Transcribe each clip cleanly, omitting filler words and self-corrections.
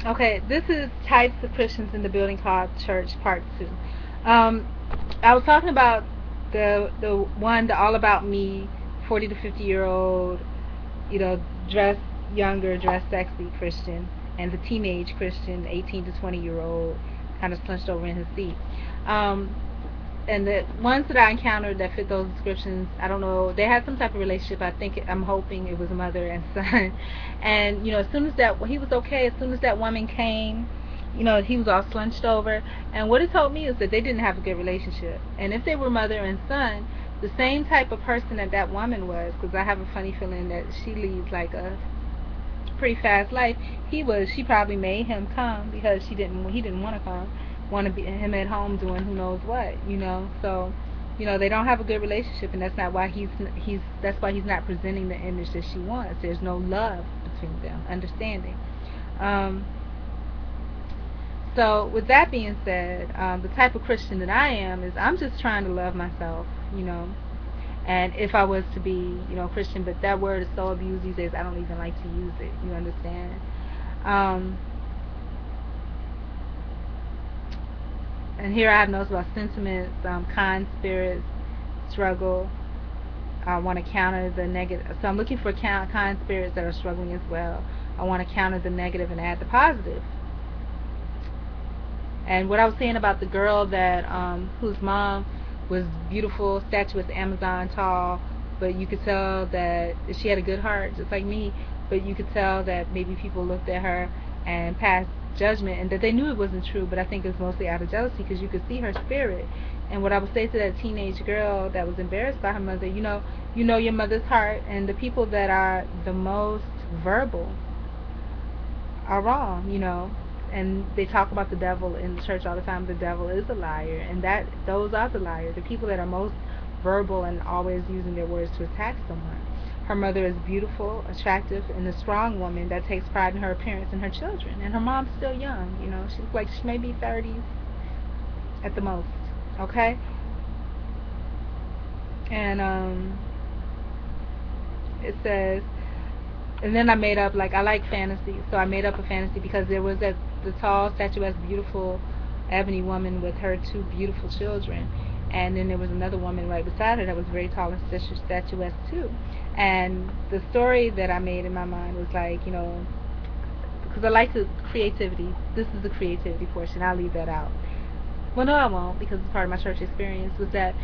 Okay, this is types of Christians in the building called church part 2. Um, I was talking about the one, the all about me, 40 to 50 year old, dress younger, dress sexy Christian, and the teenage Christian, 18 to 20 year old, kind of slunched over in his seat. Um, and the ones that I encountered that fit those descriptions, I don't know, they had some type of relationship. I'm hoping it was mother and son. And as soon as that, he was okay. As soon as that woman came, he was all slunched over. And what it told me is that they didn't have a good relationship. And if they were mother and son, the same type of person that that woman was, because I have a funny feeling that she leads like a pretty fast life. She probably made him come because he didn't want to come, want to be him at home doing who knows what. So they don't have a good relationship, and that's not why that's why he's not presenting the image that she wants. There's no love between them, understanding. um so with that being said, the type of Christian that I am is I'm just trying to love myself. you know and if I was to be, Christian, but that word is so abused these days, I don't even like to use it. You understand? Um, and here I have notes about sentiments, kind spirits, struggle. I want to counter the negative. So I'm looking for kind spirits that are struggling as well. I want to counter the negative and add the positive. And what I was saying about the girl that whose mom was beautiful, statuesque, Amazon tall, but you could tell that she had a good heart, just like me. But you could tell that maybe people looked at her and passed judgment, and that they knew it wasn't true. But I think it was mostly out of jealousy because you could see her spirit. And what I would say to that teenage girl that was embarrassed by her mother, you know your mother's heart, and the people that are the most verbal are wrong. And they talk about the devil in the church all the time. The devil is a liar, and that those are the liars, the people that are most verbal and always using their words to attack someone. Her mother is beautiful, attractive, and a strong woman that takes pride in her appearance and her children. And her mom's still young. She looks like she may be 30s at the most. Okay. And it says, and then I made up, like, I like fantasy, so I made up a fantasy because there was the tall, statuesque, beautiful ebony woman with her two beautiful children, and then there was another woman right beside her that was very tall and statuesque too. And the story that I made in my mind was like, because I like the creativity. This is the creativity portion. I'll leave that out. Well, no, I won't, because it's part of my church experience. Was that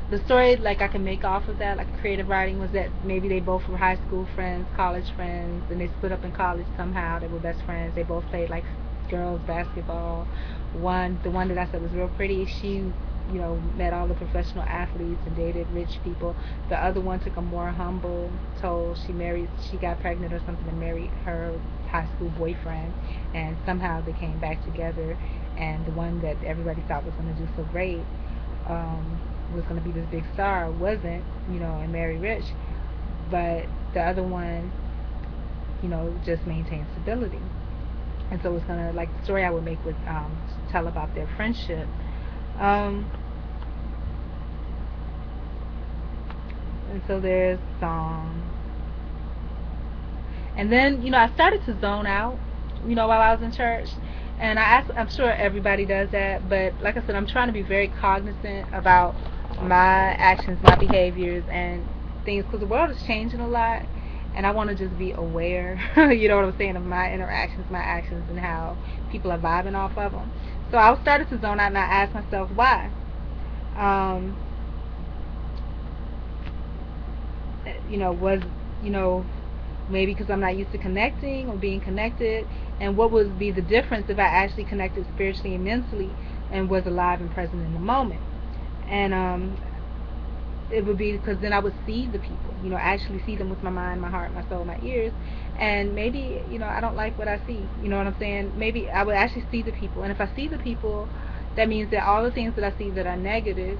the story, like, I can make off of that, like creative writing, was that maybe they both were high school friends, college friends, and they split up in college somehow. They were best friends. They both played like girls basketball. The one that I said was real pretty, she met all the professional athletes and dated rich people. The other one took a more humble toll. She got pregnant or something and married her high school boyfriend, and somehow they came back together. And the one that everybody thought was going to do so great, um, was going to be this big star, wasn't, and marry rich. But the other one, just maintained stability. And so it's going to, like, the story I would make would tell about their friendship. Um, and so there's song. And then, I started to zone out, while I was in church. And I'm sure everybody does that, but like I said, I'm trying to be very cognizant about my actions, my behaviors, and things, because the world is changing a lot, and I want to just be aware, you know what I'm saying, of my interactions, my actions, and how people are vibing off of them. So I started to zone out, and I asked myself why. Um, was, you know, maybe because I'm not used to connecting or being connected, and what would be the difference if I actually connected spiritually and mentally and was alive and present in the moment. And it would be because then I would see the people, actually see them with my mind, my heart, my soul, my ears. And maybe, I don't like what I see, you know what I'm saying? Maybe I would actually see the people, and if I see the people, that means that all the things that I see that are negative,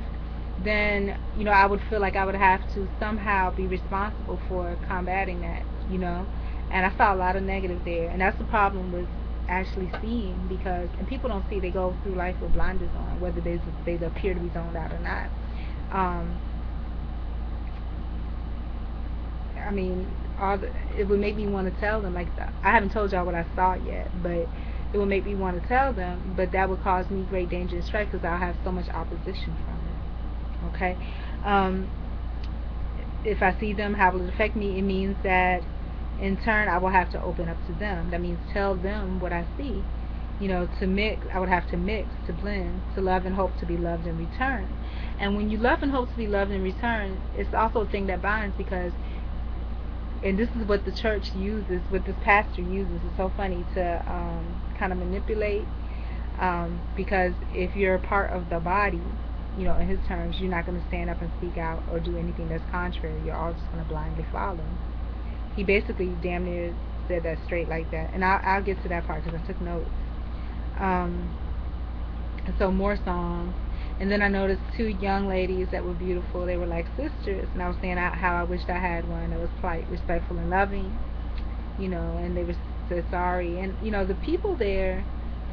then, I would feel like I would have to somehow be responsible for combating that, you know. And I saw a lot of negative there, and that's the problem with actually seeing, because, and people don't see, they go through life with blinders on, whether they appear to be zoned out or not. um I mean, it would make me want to tell them, like, I haven't told y'all what I saw yet, but it would make me want to tell them, but that would cause me great danger and strife because I'll have so much opposition from it. Okay? Um, if I see them, how will it affect me? It means that in turn I will have to open up to them. That means tell them what I see. To mix, I would have to mix, to blend, to love and hope to be loved in return. And when you love and hope to be loved in return, it's also a thing that binds because, and this is what the church uses, what this pastor uses. It's so funny to kind of manipulate, because if you're a part of the body, in his terms, you're not going to stand up and speak out or do anything that's contrary. You're all just going to blindly follow. He basically damn near said that straight like that, and I'll get to that part because I took notes. So more songs, and then I noticed two young ladies that were beautiful. They were like sisters, and I was saying how I wished I had one that was polite, respectful, and loving. And they were said sorry, and the people there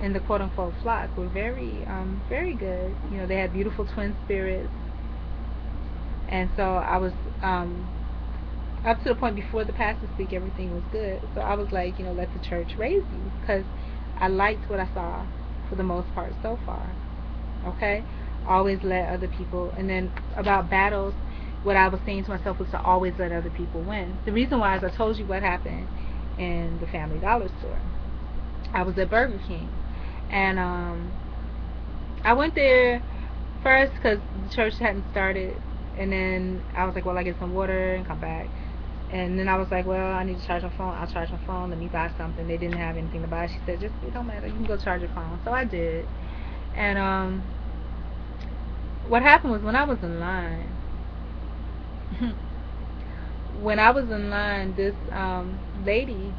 in the quote unquote flock were very good. They had beautiful twin spirits, and so I was up to the point before the pastor speak, everything was good. So I was like, let the church raise you, because I liked what I saw for the most part so far. Okay? Always let other people, and then about battles, what I was saying to myself was to always let other people win. The reason why is I told you what happened in the Family Dollar store. I was at Burger King, and I went there first because the church hadn't started, and then I was like, well, I get some water and come back. And then I was like, well, I need to charge my phone. I'll charge my phone. Let me buy something. They didn't have anything to buy. She said, just, it don't matter. You can go charge your phone. So I did. And what happened was when I was in line, this lady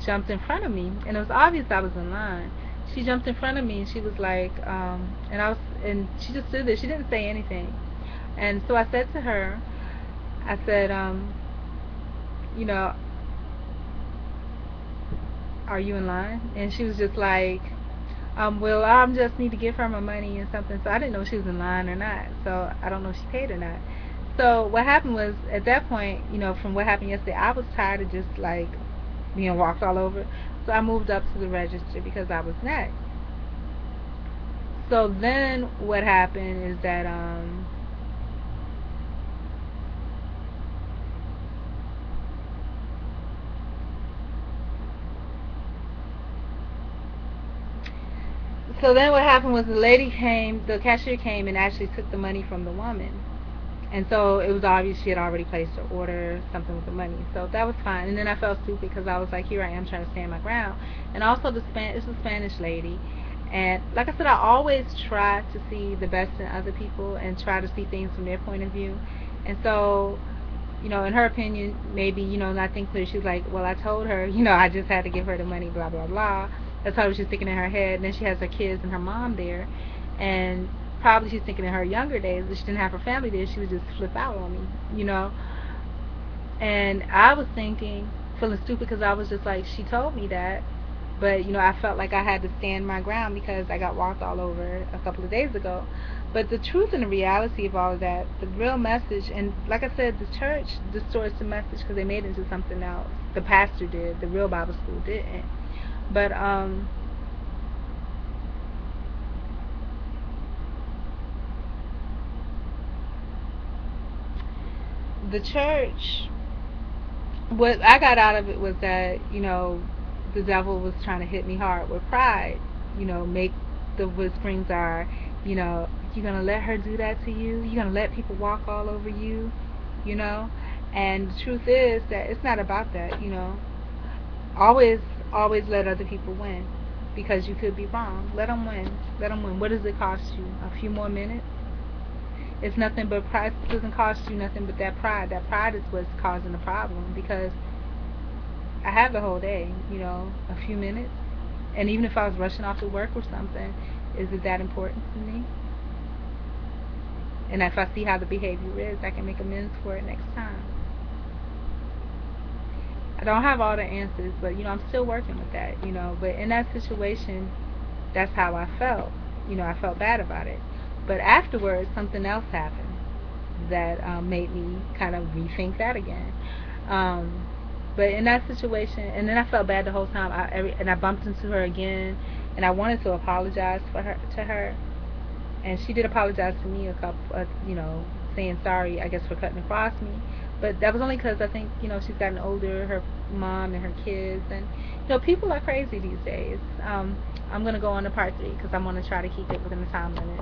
jumped in front of me, and it was obvious I was in line. She jumped in front of me, and she was like, and she just stood there. She didn't say anything. And so I said to her, I said, are you in line? And she was just like, well, I just need to give her my money and something. So I didn't know if she was in line or not. So I don't know if she paid or not. So what happened was, at that point, from what happened yesterday, I was tired of just like being walked all over. So I moved up to the register because I was next. So then what happened is that the cashier came and actually took the money from the woman. And so it was obvious she had already placed her order, something with the money. So that was fine. And then I felt stupid because I was like, here I am trying to stand my ground. And also it's a Spanish lady. And like I said, I always try to see the best in other people and try to see things from their point of view. And so, in her opinion, maybe, not think clear. She was like, well, I told her, I just had to give her the money, blah, blah, blah. That's how she was thinking in her head. And then she has her kids and her mom there. And probably she's thinking in her younger days, if she didn't have her family there, she would just flip out on me, And I was thinking, feeling stupid because I was just like, she told me that. But, I felt like I had to stand my ground because I got walked all over a couple of days ago. But the truth and the reality of all of that, the real message, and like I said, the church distorts the message because they made it into something else. The pastor did. The real Bible school didn't. But, the church, what I got out of it was that, the devil was trying to hit me hard with pride. Make the whisperings are, you're going to let her do that to you? You're going to let people walk all over you? And the truth is that it's not about that, Always, always let other people win because you could be wrong. Let them win. Let them win. What does it cost you? A few more minutes? It's nothing but pride. It doesn't cost you nothing but that pride. That pride is what's causing the problem because I have the whole day, a few minutes. And even if I was rushing off to work or something, is it that important to me? And if I see how the behavior is, I can make amends for it next time. I don't have all the answers, but I'm still working with that, But in that situation, that's how I felt. I felt bad about it. But afterwards, something else happened that made me kind of rethink that again. But in that situation, and then I felt bad the whole time. And I bumped into her again, and I wanted to apologize for her to her, and she did apologize to me a couple, saying sorry, I guess, for cutting across me. But that was only because I think she's gotten older, her mom and her kids, and people are crazy these days. I'm gonna go on to part 3 because I'm gonna try to keep it within the time limit.